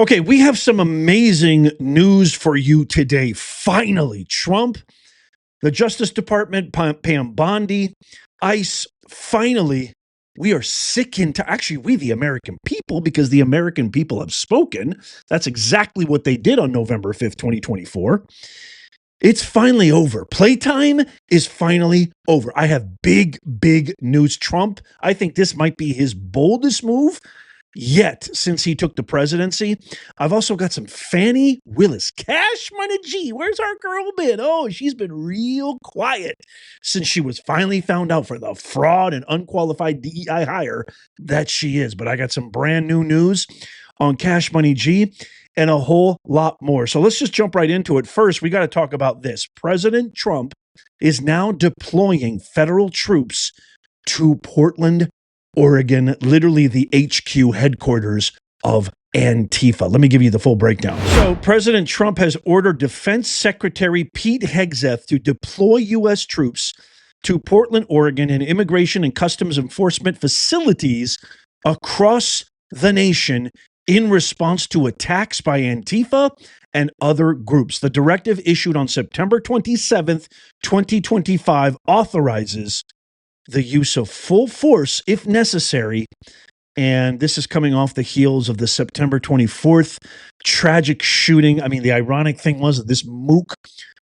Okay, we have some amazing news for you today. Finally, Trump, the Justice Department, Pam Bondi, ICE, finally, we are we the American people, because the American people have spoken. That's exactly what they did on November 5th, 2024. It's finally over. Playtime is finally over. I have big news. Trump, I think this might be his boldest move yet since he took the presidency. I've also got some Fani Willis, Cash Money G. Where's our girl been? Oh, she's been real quiet since she was finally found out for the fraud and unqualified DEI hire that she is. But I got some brand new news on Cash Money G and a whole lot more. So let's just jump right into it. First, we got to talk about this. President Trump is now deploying federal troops to Portland, Oregon, literally the HQ headquarters of Antifa. Let me give you the full breakdown. So President Trump has ordered Defense Secretary Pete Hegseth to deploy U.S. troops to Portland, Oregon, and immigration and customs enforcement facilities across the nation in response to attacks by Antifa and other groups. The directive, issued on September 27th, 2025, authorizes the use of full force if necessary. And this is coming off the heels of the September 24th tragic shooting. I mean, the ironic thing was that this mook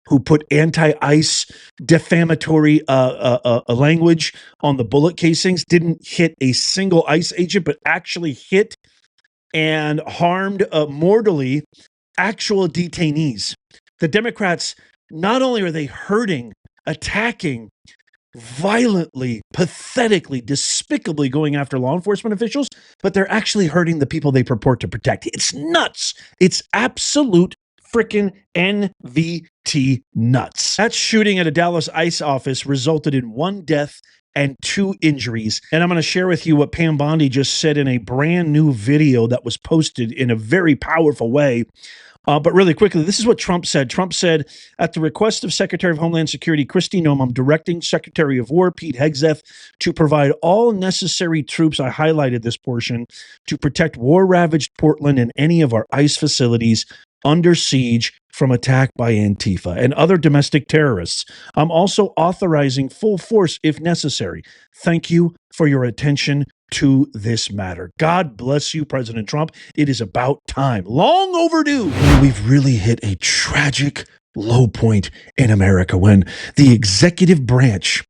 who put anti-ICE defamatory language on the bullet casings didn't hit a single ICE agent, but actually hit and harmed mortally actual detainees. The Democrats, not only are they hurting, attacking, violently, pathetically, despicably going after law enforcement officials, but they're actually hurting the people they purport to protect. It's nuts. It's absolute freaking NVT nuts. That shooting at a Dallas ICE office resulted in 1 death and 2 injuries. And I'm going to share with you what Pam Bondi just said in a brand new video that was posted in a very powerful way. But really quickly, this is what Trump said. Trump said, at the request of Secretary of Homeland Security Kristi Noem, I'm directing Secretary of War Pete Hegseth to provide all necessary troops, I highlighted this portion, to protect war-ravaged Portland and any of our ICE facilities under siege from attack by Antifa and other domestic terrorists. I'm also authorizing full force if necessary. Thank you for your attention to this matter. God bless you, President Trump. It is about time. Long overdue. We've really hit a tragic low point in America when the executive branch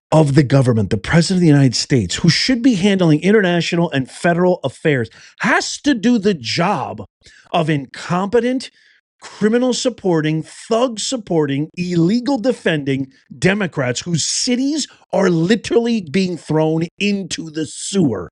of the government, the President of the United States, who should be handling international and federal affairs, has to do the job of incompetent, criminal supporting, thug supporting, illegal defending Democrats whose cities are literally being thrown into the sewer.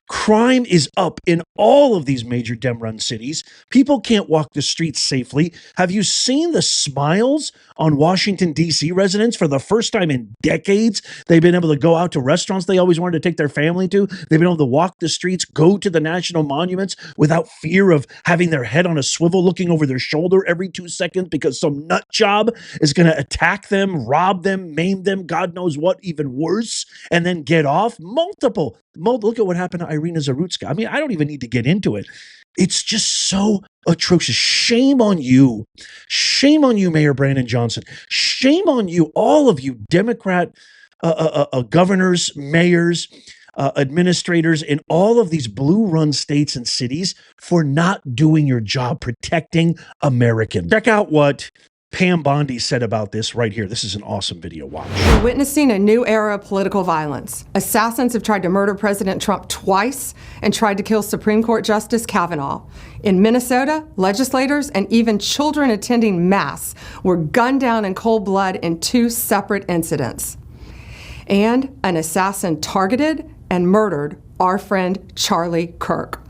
Crime is up in all of these major Dem-run cities. People can't walk the streets safely. Have you seen the smiles on Washington, D.C. residents? For the first time in decades, they've been able to go out to restaurants they always wanted to take their family to. They've been able to walk the streets, go to the national monuments without fear of having their head on a swivel looking over their shoulder every 2 seconds because some nut job is going to attack them, rob them, maim them, God knows what, even worse, and then get off. Look at what happened to Irina Zarutska. I mean, I don't even need to get into it. It's just so atrocious. Shame on you. Shame on you, Mayor Brandon Johnson. Shame on you, all of you Democrat governors, mayors, administrators in all of these blue-run states and cities for not doing your job protecting Americans. Check out what Pam Bondi said about this right here. This is an awesome video. Watch. We're witnessing a new era of political violence. Assassins have tried to murder President Trump twice and tried to kill Supreme Court Justice Kavanaugh. In Minnesota, legislators and even children attending Mass were gunned down in cold blood in 2 separate incidents. And an assassin targeted and murdered our friend Charlie Kirk.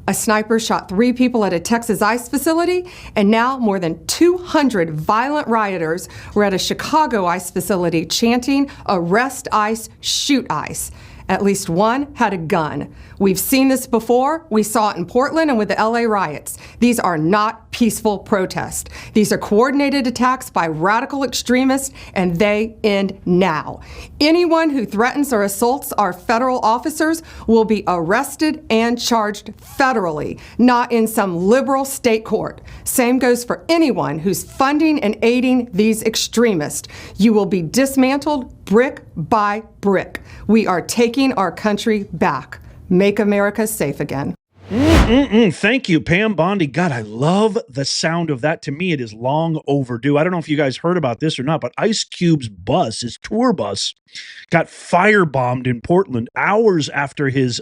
A sniper shot 3 people at a Texas ICE facility, and now more than 200 violent rioters were at a Chicago ICE facility chanting, "Arrest ICE, shoot ICE." At least one had a gun. We've seen this before. We saw it in Portland and with the LA riots. These are not peaceful protest. These are coordinated attacks by radical extremists, and they end now. Anyone who threatens or assaults our federal officers will be arrested and charged federally, not in some liberal state court. Same goes for anyone who's funding and aiding these extremists. You will be dismantled brick by brick. We are taking our country back. Make America safe again. Thank you, Pam Bondi. God, I love the sound of that. To me, it is long overdue. I don't know if you guys heard about this or not, but Ice Cube's bus, his tour bus, got firebombed in Portland hours after his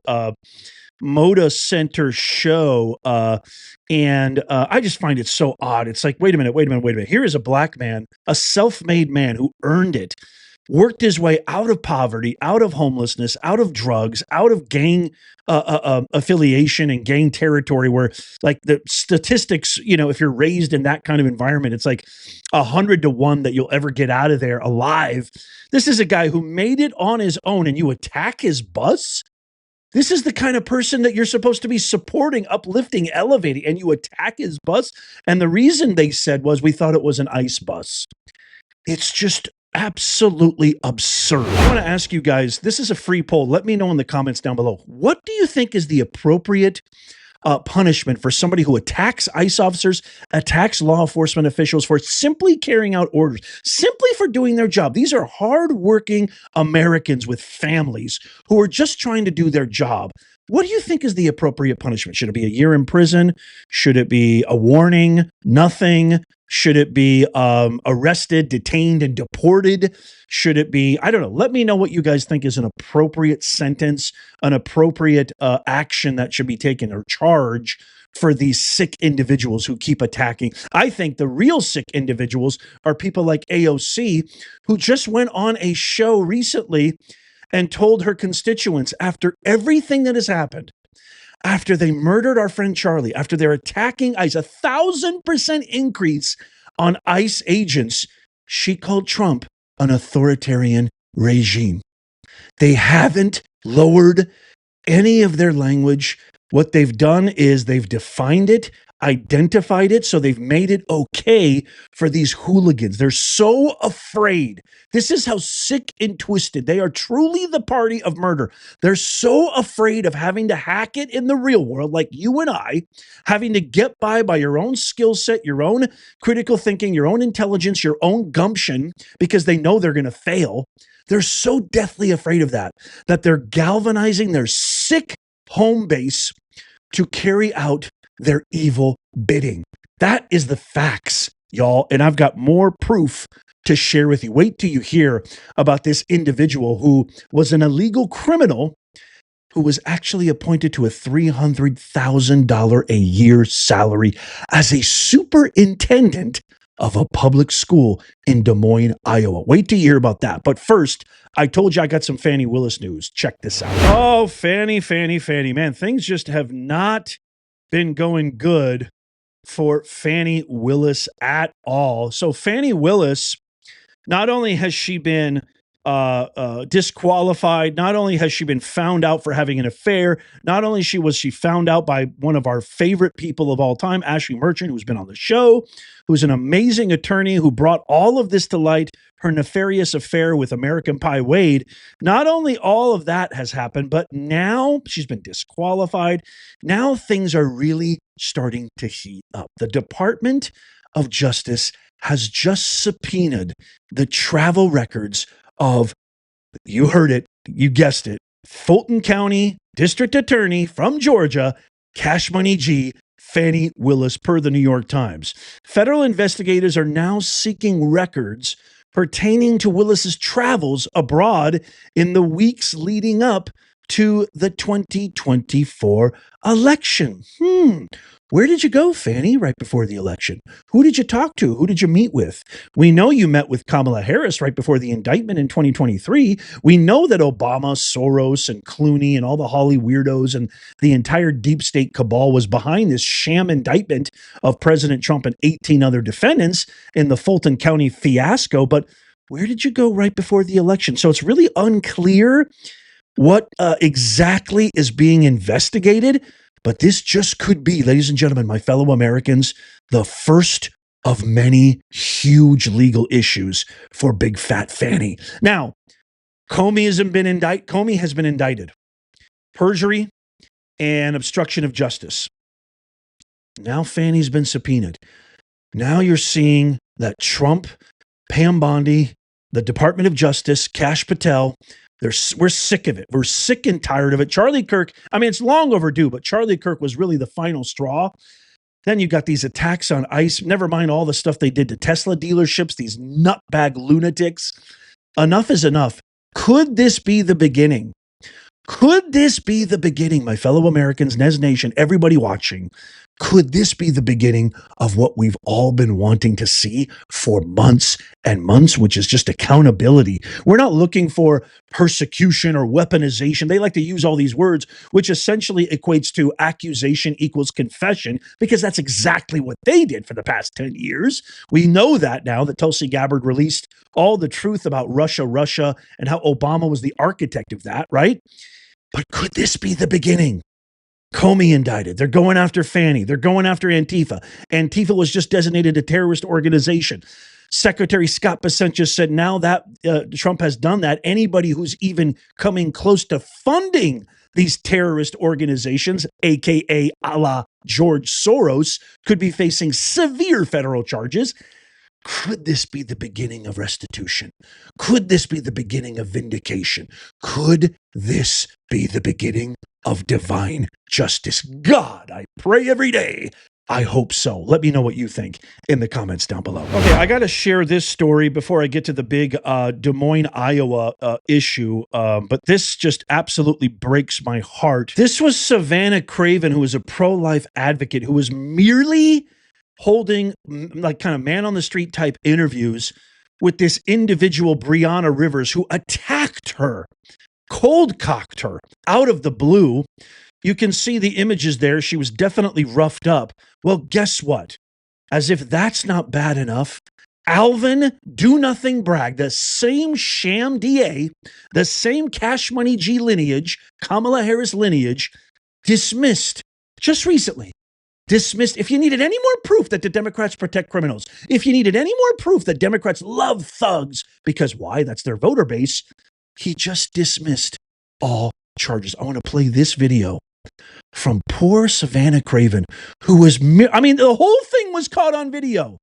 Moda Center show. And I just find it so odd. It's like, wait a minute. Here is a black man, a self-made man who earned it, worked his way out of poverty, out of homelessness, out of drugs, out of gang affiliation and gang territory, where like the statistics, you know, if you're raised in that kind of environment, it's like 100 to 1 that you'll ever get out of there alive. This is a guy who made it on his own, and you attack his bus? This is the kind of person that you're supposed to be supporting, uplifting, elevating, and you attack his bus? And the reason they said was, we thought it was an ICE bus. It's just absolutely absurd. I want to ask you guys, this is a free poll. Let me know in the comments down below. What do you think is the appropriate punishment for somebody who attacks ICE officers, attacks law enforcement officials for simply carrying out orders, simply for doing their job? These are hardworking Americans with families who are just trying to do their job. What do you think is the appropriate punishment? Should it be a year in prison? Should it be a warning? Nothing? Should it be arrested, detained, and deported? Should it be, I don't know. Let me know what you guys think is an appropriate sentence, an appropriate action that should be taken, or charge for these sick individuals who keep attacking. I think the real sick individuals are people like AOC, who just went on a show recently and told her constituents, after everything that has happened, after they murdered our friend Charlie, after they're attacking ICE, 1,000% increase on ICE agents, she called Trump an authoritarian regime. They haven't lowered any of their language. What they've done is they've defined it, identified it, so they've made it okay for these hooligans. They're so afraid. This is how sick and twisted they are. Truly the party of murder. They're so afraid of having to hack it in the real world, like you and I, having to get by your own skill set, your own critical thinking, your own intelligence, your own gumption, because they know they're going to fail. They're so deathly afraid of that they're galvanizing their sick home base to carry out their evil bidding. That is the facts, y'all. And I've got more proof to share with you. Wait till you hear about this individual who was an illegal criminal who was actually appointed to a $300,000 a year salary as a superintendent of a public school in Des Moines, Iowa. Wait till you hear about that. But first, I told you I got some Fani Willis news. Check this out. Oh, Fani. Man, things just have not been going good for Fani Willis at all. So Fani Willis, not only has she been disqualified, not only has she been found out for having an affair, not only was she found out by one of our favorite people of all time, Ashley Merchant, who's been on the show, who's an amazing attorney who brought all of this to light, her nefarious affair with American Pie Wade. Not only all of that has happened, but now she's been disqualified. Now things are really starting to heat up. The Department of Justice has just subpoenaed the travel records of, you heard it, you guessed it, Fulton County District Attorney from Georgia, Cash Money G, Fani Willis, per the New York Times. Federal investigators are now seeking records pertaining to Willis's travels abroad in the weeks leading up to the 2024 election. Where did you go, Fani, right before the election? Who did you talk to? Who did you meet with? We know you met with Kamala Harris right before the indictment in 2023. We know that Obama, Soros, and Clooney and all the Holly weirdos and the entire deep state cabal was behind this sham indictment of President Trump and 18 other defendants in the Fulton County fiasco. But where did you go right before the election? So it's really unclear what exactly is being investigated. But this just could be, ladies and gentlemen, my fellow Americans, the first of many huge legal issues for big fat Fani. Now, Comey has been indicted. Perjury and obstruction of justice. Now Fani's been subpoenaed. Now you're seeing that Trump, Pam Bondi, the Department of Justice, Kash Patel, we're sick of it. We're sick and tired of it. Charlie Kirk, I mean, it's long overdue, but Charlie Kirk was really the final straw. Then you got these attacks on ICE. Never mind all the stuff they did to Tesla dealerships, these nutbag lunatics. Enough is enough. Could this be the beginning? Could this be the beginning, my fellow Americans, Nez Nation, everybody watching? Could this be the beginning of what we've all been wanting to see for months and months, which is just accountability? We're not looking for persecution or weaponization. They like to use all these words, which essentially equates to accusation equals confession, because that's exactly what they did for the past 10 years. We know that now that Tulsi Gabbard released all the truth about Russia, and how Obama was the architect of that, right? But could this be the beginning? Comey indicted. They're going after Fani. They're going after Antifa. Antifa was just designated a terrorist organization. Secretary Scott Bessent just said now that Trump has done that, anybody who's even coming close to funding these terrorist organizations, aka a la George Soros, could be facing severe federal charges. Could this be the beginning of restitution? Could this be the beginning of vindication? Could this be the beginning of divine justice? God, I pray every day. I hope so. Let me know what you think in the comments down below. Okay, I got to share this story before I get to the big Des Moines, Iowa issue, but this just absolutely breaks my heart. This was Savannah Craven, who is a pro-life advocate, who was merely holding like kind of man on the street type interviews with this individual, Brianna Rivers, who attacked her, cold-cocked her out of the blue. You can see the images there. She was definitely roughed up. Well, guess what? As if that's not bad enough, Alvin Do Nothing Bragg, the same sham DA, the same Cash Money G lineage, Kamala Harris lineage, dismissed just recently. Dismissed. If you needed any more proof that the Democrats protect criminals, if you needed any more proof that Democrats love thugs, because why? That's their voter base. He just dismissed all charges. I want to play this video from poor Savannah Craven, who was, the whole thing was caught on video,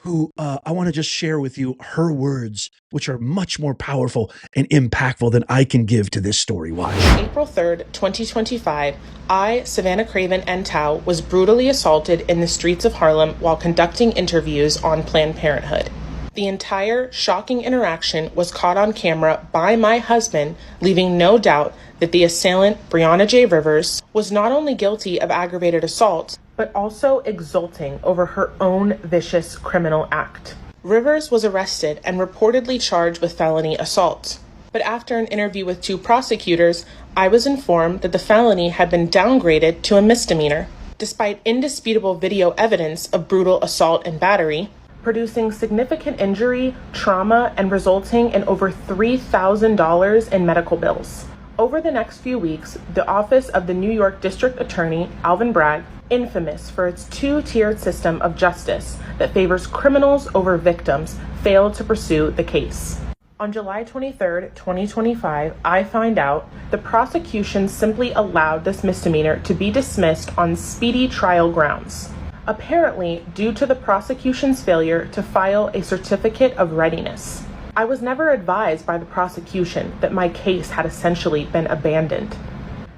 who I want to just share with you her words, which are much more powerful and impactful than I can give to this story. Watch. April 3rd, 2025, I, Savannah Craven Entau, was brutally assaulted in the streets of Harlem while conducting interviews on Planned Parenthood. The entire shocking interaction was caught on camera by my husband, leaving no doubt that the assailant, Brianna J. Rivers, was not only guilty of aggravated assault, but also exulting over her own vicious criminal act. Rivers was arrested and reportedly charged with felony assault. But after an interview with 2 prosecutors, I was informed that the felony had been downgraded to a misdemeanor. Despite indisputable video evidence of brutal assault and battery, producing significant injury, trauma, and resulting in over $3,000 in medical bills. Over the next few weeks, the Office of the New York District Attorney, Alvin Bragg, infamous for its 2-tiered system of justice that favors criminals over victims, failed to pursue the case. On July 23rd, 2025, I find out the prosecution simply allowed this misdemeanor to be dismissed on speedy trial grounds, apparently due to the prosecution's failure to file a certificate of readiness. I was never advised by the prosecution that my case had essentially been abandoned.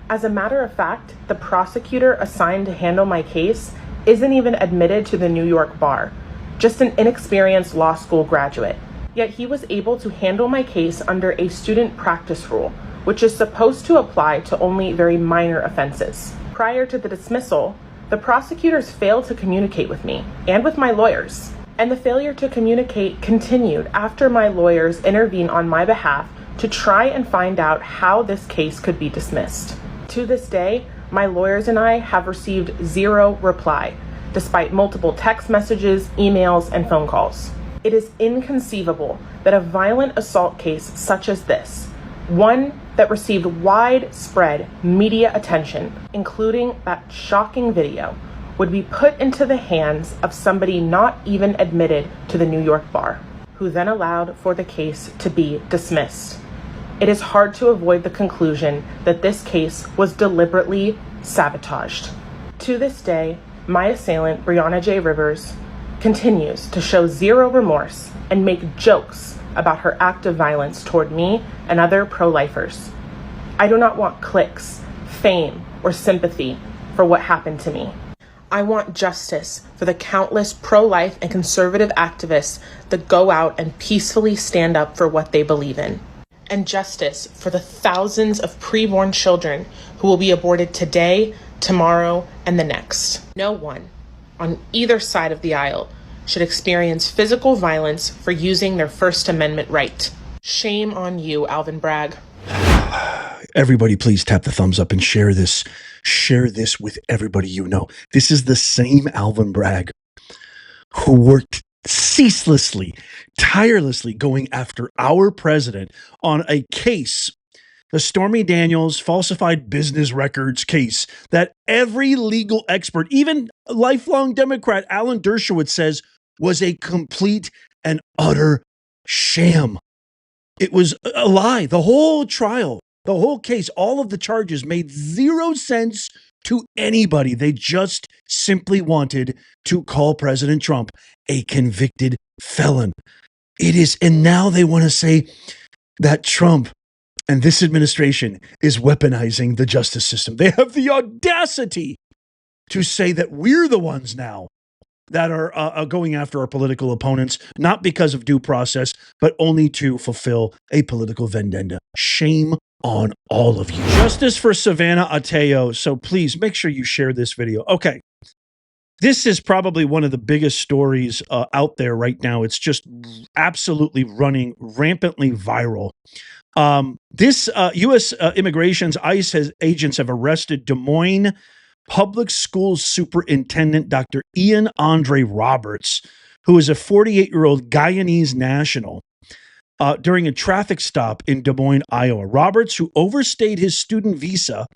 As a matter of fact, the prosecutor assigned to handle my case isn't even admitted to the New York bar, just an inexperienced law school graduate. Yet he was able to handle my case under a student practice rule, which is supposed to apply to only very minor offenses. Prior to the dismissal, the prosecutors failed to communicate with me and with my lawyers, and the failure to communicate continued after my lawyers intervened on my behalf to try and find out how this case could be dismissed. To this day, my lawyers and I have received 0 reply, despite multiple text messages, emails, and phone calls. It is inconceivable that a violent assault case such as this, one that received widespread media attention, including that shocking video, would be put into the hands of somebody not even admitted to the New York bar, who then allowed for the case to be dismissed. It is hard to avoid the conclusion that this case was deliberately sabotaged. To this day, my assailant, Breonna J. Rivers, continues to show zero remorse and make jokes about her act of violence toward me and other pro-lifers. I do not want clicks, fame, or sympathy for what happened to me. I want justice for the countless pro-life and conservative activists that go out and peacefully stand up for what they believe in. And justice for the thousands of preborn children who will be aborted today, tomorrow, and the next. No one on either side of the aisle should experience physical violence for using their First Amendment right. Shame on you, Alvin Bragg. Everybody, please tap the thumbs up and share this. Share this with everybody you know. This is the same Alvin Bragg who worked ceaselessly, tirelessly going after our president on a case, the Stormy Daniels falsified business records case, that every legal expert, even lifelong Democrat Alan Dershowitz, says was a complete and utter sham. It was a lie. The whole trial, the whole case, all of the charges made zero sense to anybody. They just simply wanted to call President Trump a convicted felon. It is, and now they want to say that Trump and this administration is weaponizing the justice system. They have the audacity to say that we're the ones now that are going after our political opponents, not because of due process, but only to fulfill a political vendetta. Shame on all of you. Justice for Savannah Ateo. So please make sure you share this video. Okay. This is probably one of the biggest stories out there right now. It's just absolutely running rampantly viral. This U.S. immigration's ICE agents have arrested Des Moines Public Schools Superintendent Dr. Ian Andre Roberts, who is a 48-year-old Guyanese national, during a traffic stop in Des Moines, Iowa. Roberts, who overstayed his student visa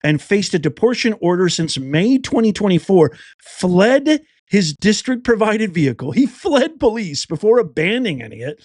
and faced a deportation order since May 2024, fled his district-provided vehicle. He fled police before abandoning it.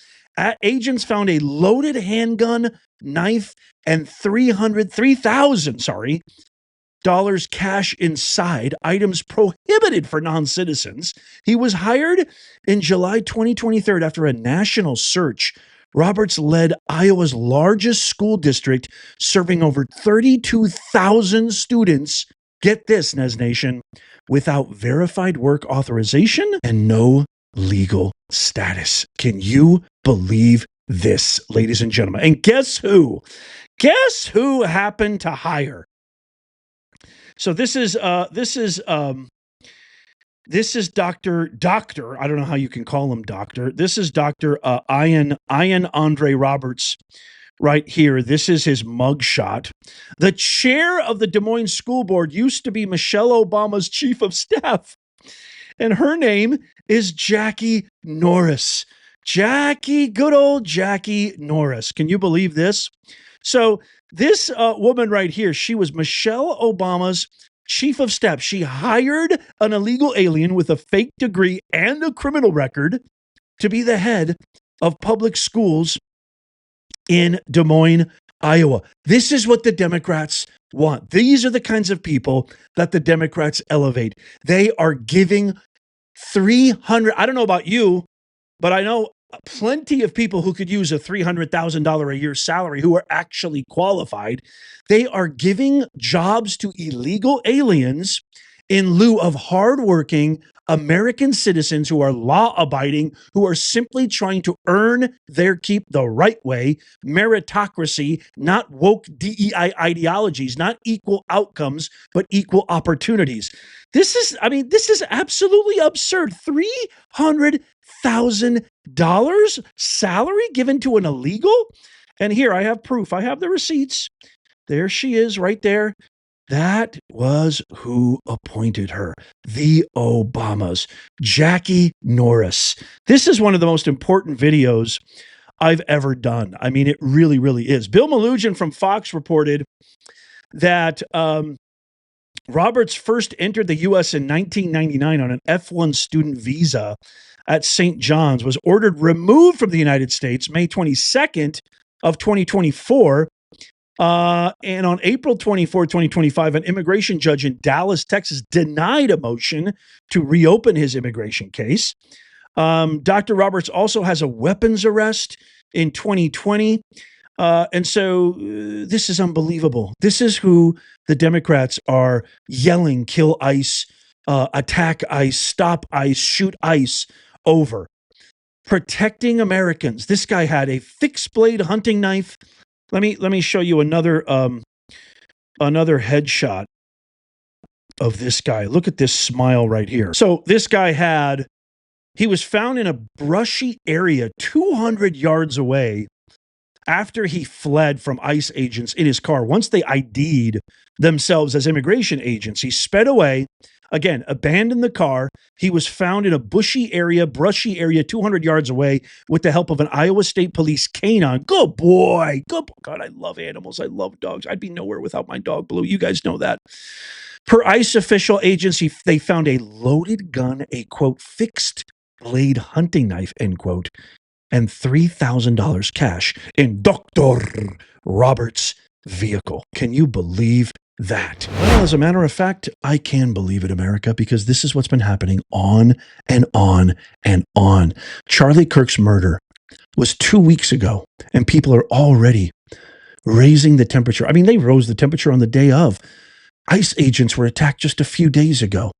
Agents found a loaded handgun, knife, and $3,000 cash inside, items prohibited for non-citizens. He was hired in July 2023 after a national search. Roberts led Iowa's largest school district, serving over 32,000 students, get this, Nez Nation, without verified work authorization and no legal status. Can you believe this, ladies and gentlemen? And guess who? Guess who happened to hire? So this is Dr. I don't know how you can call him doctor. This is Dr. Ian Andre Roberts right here. This is his mugshot. The chair of the Des Moines School Board used to be Michelle Obama's chief of staff, and her name is Jackie Norris. Good old Jackie Norris. Can you believe this? So this woman right here, she was Michelle Obama's chief of staff. She hired an illegal alien with a fake degree and a criminal record to be the head of public schools in Des Moines, Iowa. This is what the Democrats want. These are the kinds of people that the Democrats elevate. They are giving $300,000. I don't know about you, but I know plenty of people who could use a $300,000 a year salary who are actually qualified. They are giving jobs to illegal aliens in lieu of hardworking American citizens who are law-abiding, who are simply trying to earn their keep the right way, meritocracy, not woke DEI ideologies, not equal outcomes, but equal opportunities. This is absolutely absurd. $300,000 salary given to an illegal? And here I have proof. I have the receipts. There she is right there. That was who appointed her. The Obamas. Jackie Norris. This is one of the most important videos I've ever done. I mean, it really, really is. Bill Malugin from Fox reported that Roberts first entered the U.S. in 1999 on an F1 student visa at St. John's, was ordered removed from the United States May 22nd of 2024. And on April 24, 2025, an immigration judge in Dallas, Texas, denied a motion to reopen his immigration case. Dr. Roberts also has a weapons arrest in 2020. And so this is unbelievable. This is who the Democrats are yelling, kill ICE, attack ICE, stop ICE, shoot ICE over. Protecting Americans. This guy had a fixed blade hunting knife. Let me show you another headshot of this guy. Look at this smile right here. So this guy he was found in a brushy area 200 yards away after he fled from ICE agents in his car. Once they ID'd themselves as immigration agents, he sped away, again, abandoned the car. He was found in a brushy area 200 yards away with the help of an Iowa State Police canine. Good boy. Good boy. God, I love animals. I love dogs. I'd be nowhere without my dog, Blue. You guys know that. Per ICE official agency, they found a loaded gun, a, quote, fixed blade hunting knife, end quote, and $3,000 cash in Dr. Roberts' vehicle. Can you believe that? Well, as a matter of fact, I can believe it, America, because this is what's been happening on and on and on. Charlie Kirk's murder was 2 weeks ago, and people are already raising the temperature. I mean, they rose the temperature on the day of. ICE agents were attacked just a few days ago.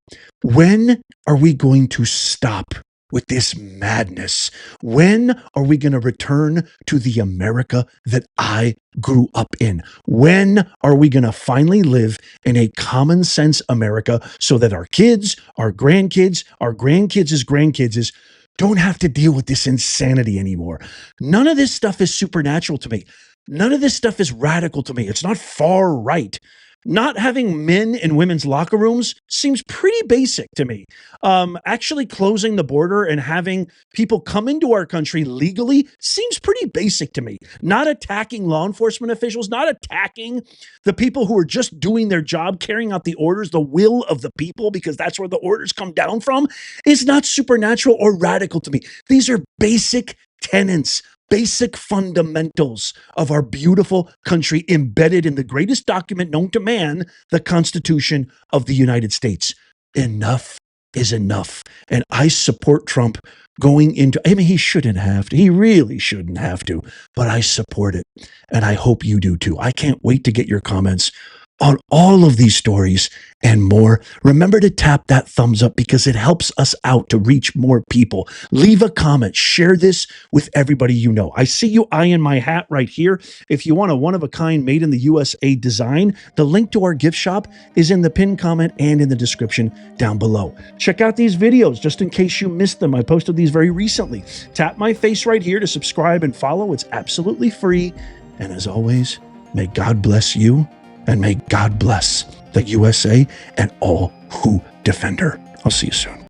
When are we going to stop with this madness? When are we going to return to the America that I grew up in? When are we going to finally live in a common sense America so that our kids, our grandkids' grandkids don't have to deal with this insanity anymore? None of this stuff is supernatural to me. None of this stuff is radical to me. It's not far right. Not having men in women's locker rooms seems pretty basic to me. Actually closing the border and having people come into our country legally seems pretty basic to me. Not attacking law enforcement officials, not attacking the people who are just doing their job, carrying out the orders, the will of the people, because that's where the orders come down from, is not supernatural or radical to me. These are basic tenets, basic fundamentals of our beautiful country embedded in the greatest document known to man, the Constitution of the United States. Enough is enough. And I support Trump going into, I mean, he shouldn't have to. He really shouldn't have to, but I support it. And I hope you do too. I can't wait to get your comments on all of these stories and more. Remember to tap that thumbs up because it helps us out to reach more people. Leave a comment. Share this with everybody you know. I see you eyeing my hat right here. If you want a one-of-a-kind made in the USA design, the link to our gift shop is in the pinned comment and in the description down below. Check out these videos just in case you missed them. I posted these very recently. Tap my face right here to subscribe and follow. It's absolutely free. And as always, may God bless you. And may God bless the USA and all who defend her. I'll see you soon.